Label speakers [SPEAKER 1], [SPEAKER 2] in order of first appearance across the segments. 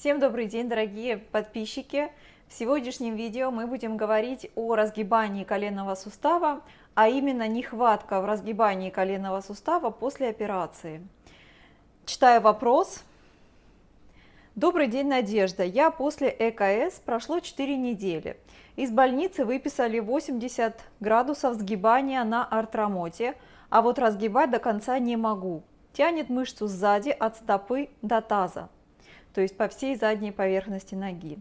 [SPEAKER 1] Всем добрый день, дорогие подписчики! В сегодняшнем видео мы будем говорить о разгибании коленного сустава, а именно нехватка в разгибании коленного сустава после операции. Читаю вопрос. Добрый день, Надежда. Я после ЭКС прошло 4 недели. Из больницы выписали 80 градусов сгибания на артромоте, а вот разгибать до конца не могу. Тянет мышцу сзади от стопы до таза, то есть по всей задней поверхности ноги.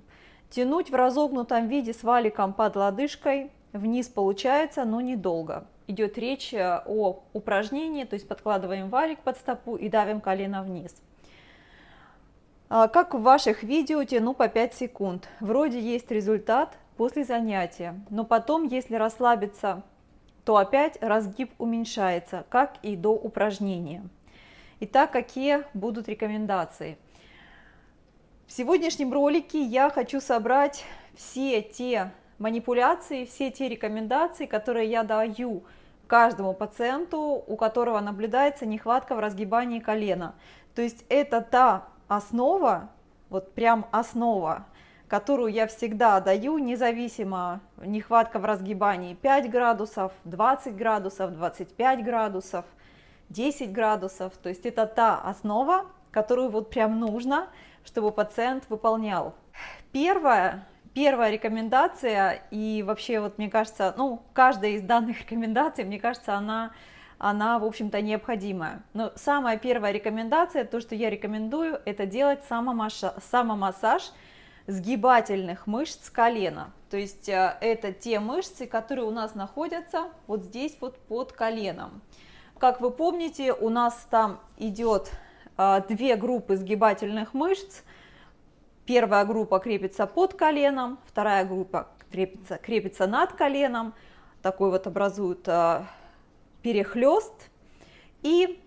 [SPEAKER 1] Тянуть в разогнутом виде с валиком под лодыжкой вниз получается, но недолго. Идет речь о упражнении, то есть подкладываем валик под стопу и давим колено вниз. Как в ваших видео, тяну по 5 секунд. Вроде есть результат после занятия, но потом, если расслабиться, то опять разгиб уменьшается, как и до упражнения. Итак, какие будут рекомендации? В сегодняшнем ролике я хочу собрать все те манипуляции, все те рекомендации, которые я даю каждому пациенту, у которого наблюдается нехватка в разгибании колена. То есть это та основа, вот прям основа, которую я всегда даю, независимо нехватка в разгибании 5 градусов, 20 градусов, 25 градусов, 10 градусов. То есть это та основа, которую вот прям нужно, чтобы пациент выполнял. Первая рекомендация, и вообще вот мне кажется, каждая из данных рекомендаций, мне кажется, она в общем-то необходимая. Но самая первая рекомендация, то, что я рекомендую, это делать самомассаж сгибательных мышц колена. То есть это те мышцы, которые у нас находятся вот здесь вот под коленом. Как вы помните, у нас там идет две группы сгибательных мышц. Первая группа крепится под коленом, вторая группа крепится над коленом. Такой вот образует перехлест. И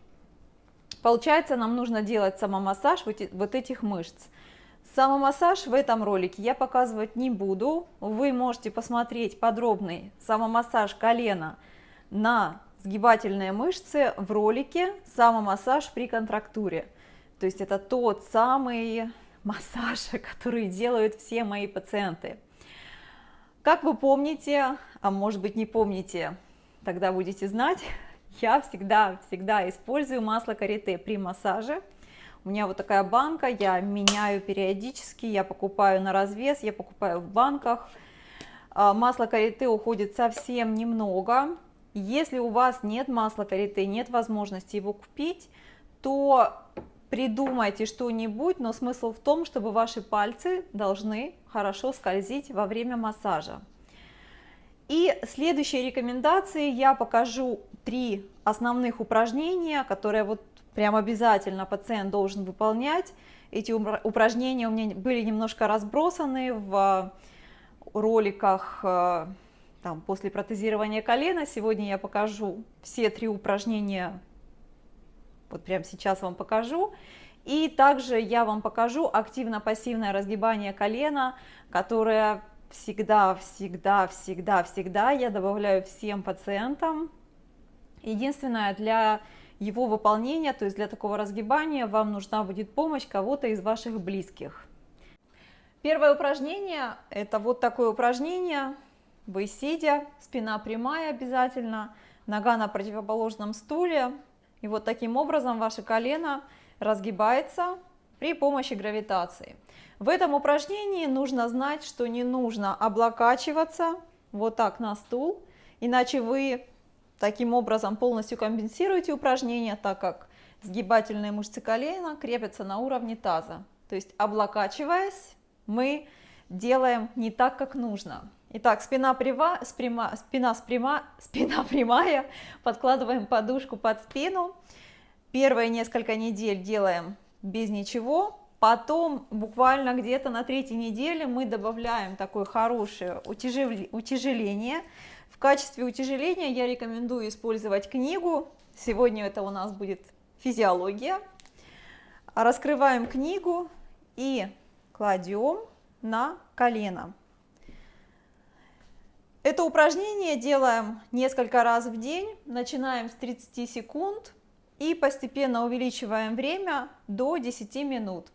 [SPEAKER 1] получается, нам нужно делать самомассаж вот этих мышц. Самомассаж в этом ролике я показывать не буду. Вы можете посмотреть подробный самомассаж колена на сгибательные мышцы в ролике «Самомассаж при контрактуре». То есть это тот самый массаж, который делают все мои пациенты. Как вы помните, а может быть не помните, тогда будете знать, я всегда использую масло карите при массаже. У меня вот такая банка, я меняю периодически, я покупаю на развес, я покупаю в банках. Масло карите уходит совсем немного. Если у вас нет масла карите, нет возможности его купить, то придумайте что-нибудь, но смысл в том, чтобы ваши пальцы должны хорошо скользить во время массажа. И следующие рекомендации я покажу 3 основных упражнения, которые вот прям обязательно пациент должен выполнять. Эти упражнения у меня были немножко разбросаны в роликах там, после протезирования колена. Сегодня я покажу все 3 упражнения, вот прямо сейчас вам покажу. И также я вам покажу активно-пассивное разгибание колена, которое всегда я добавляю всем пациентам. Единственное, для его выполнения, то есть для такого разгибания, вам нужна будет помощь кого-то из ваших близких. Первое упражнение – это вот такое упражнение. Вы сидя, спина прямая обязательно, нога на противоположном стуле. И вот таким образом ваше колено разгибается при помощи гравитации. В этом упражнении нужно знать, что не нужно облокачиваться вот так на стул, иначе вы таким образом полностью компенсируете упражнение, так как сгибательные мышцы колена крепятся на уровне таза. То есть облокачиваясь, мы делаем не так, как нужно. Итак, спина прямая, подкладываем подушку под спину. Первые несколько недель делаем без ничего. Потом буквально где-то на 3-й неделе мы добавляем такое хорошее утяжеление. В качестве утяжеления я рекомендую использовать книгу. Сегодня это у нас будет физиология. Раскрываем книгу и кладем на колено. Это упражнение делаем несколько раз в день. Начинаем с 30 секунд и постепенно увеличиваем время до 10 минут.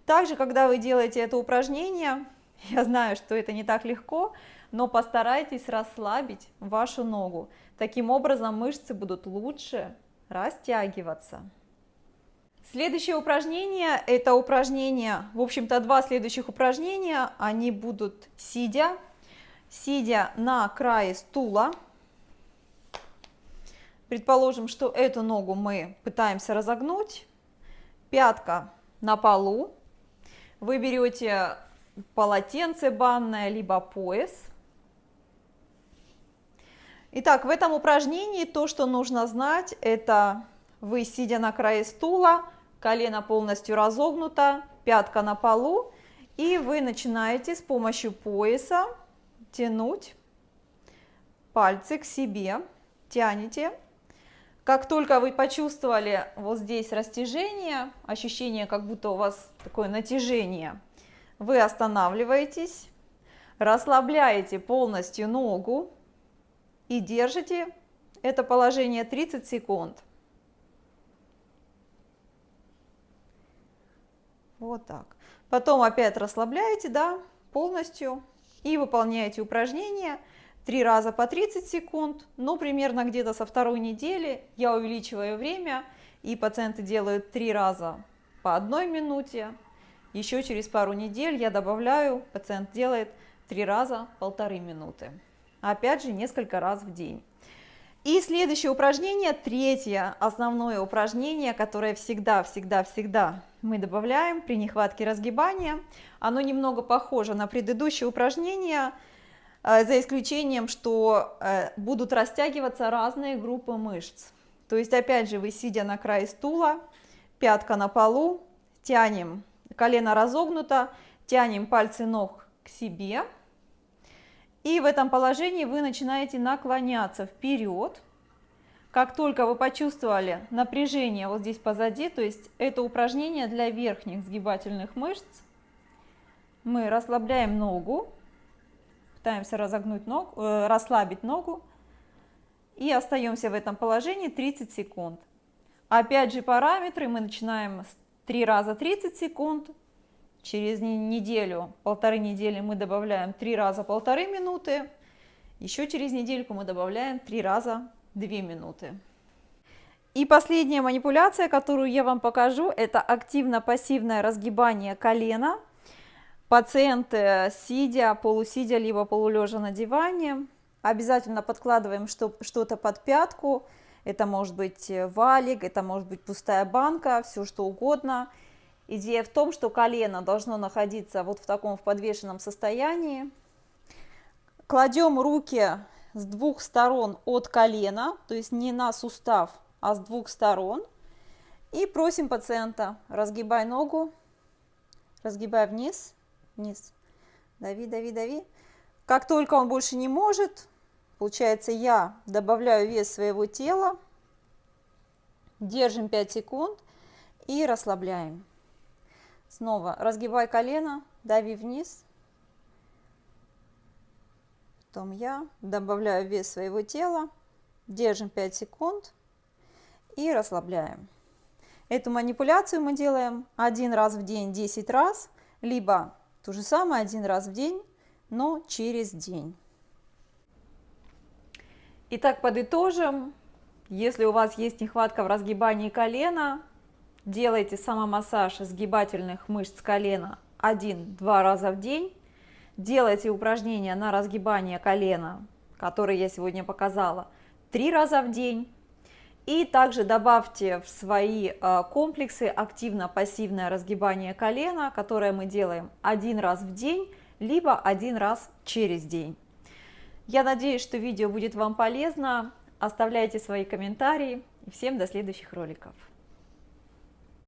[SPEAKER 1] Также, когда вы делаете это упражнение, я знаю, что это не так легко, но постарайтесь расслабить вашу ногу. Таким образом мышцы будут лучше растягиваться. Следующее упражнение, это упражнение, в общем-то, два следующих упражнения, они будут сидя на крае стула. Предположим, что эту ногу мы пытаемся разогнуть, пятка на полу, вы берете полотенце банное, либо пояс. Итак, в этом упражнении то, что нужно знать, это вы, сидя на крае стула, колено полностью разогнуто, пятка на полу, и вы начинаете с помощью пояса тянуть пальцы к себе, тянете. Как только вы почувствовали вот здесь растяжение, ощущение, как будто у вас такое натяжение, вы останавливаетесь, расслабляете полностью ногу и держите это положение 30 секунд. Вот так. Потом опять расслабляете, да, полностью и выполняете упражнение 3 раза по 30 секунд. Ну, примерно где-то со второй недели я увеличиваю время, и пациенты делают 3 раза по 1 минуте. Еще через пару недель я добавляю, пациент делает 3 раза 1,5 минуты. Опять же, несколько раз в день. И следующее упражнение, третье основное упражнение, которое всегда мы добавляем при нехватке разгибания. Оно немного похоже на предыдущее упражнение, за исключением, что будут растягиваться разные группы мышц. То есть, опять же, вы, сидя на крае стула, пятка на полу, тянем, колено разогнуто, тянем пальцы ног к себе. И в этом положении вы начинаете наклоняться вперед. Как только вы почувствовали напряжение вот здесь позади, то есть это упражнение для верхних сгибательных мышц, мы расслабляем ногу, пытаемся разогнуть ногу, расслабить ногу и остаемся в этом положении 30 секунд. Опять же параметры мы начинаем с 3 раза 30 секунд. Через неделю, 1,5 недели мы добавляем 3 раза 1,5 минуты. Еще через недельку мы добавляем 3 раза 2 минуты. И последняя манипуляция, которую я вам покажу, это активно-пассивное разгибание колена. Пациенты сидя, полусидя, либо полулежа на диване. Обязательно подкладываем что-то под пятку. Это может быть валик, это может быть пустая банка, все что угодно. Идея в том, что колено должно находиться вот в таком подвешенном состоянии. Кладем руки с 2 сторон от колена, то есть не на сустав, а с 2 сторон. И просим пациента: разгибай ногу, разгибай вниз, вниз, дави, дави, дави. Как только он больше не может, получается, я добавляю вес своего тела, держим 5 секунд и расслабляем. Снова разгибай колено, дави вниз. Потом я добавляю вес своего тела, держим 5 секунд и расслабляем. Эту манипуляцию мы делаем 1 раз в день 10 раз, либо то же самое 1 раз в день, но через день. Итак, подытожим. Если у вас есть нехватка в разгибании колена, делайте самомассаж сгибательных мышц колена 1-2 раза в день. Делайте упражнения на разгибание колена, которые я сегодня показала, 3 раза в день. И также добавьте в свои комплексы активно-пассивное разгибание колена, которое мы делаем 1 раз в день, либо 1 раз через день. Я надеюсь, что видео будет вам полезно. Оставляйте свои комментарии. И всем до следующих роликов.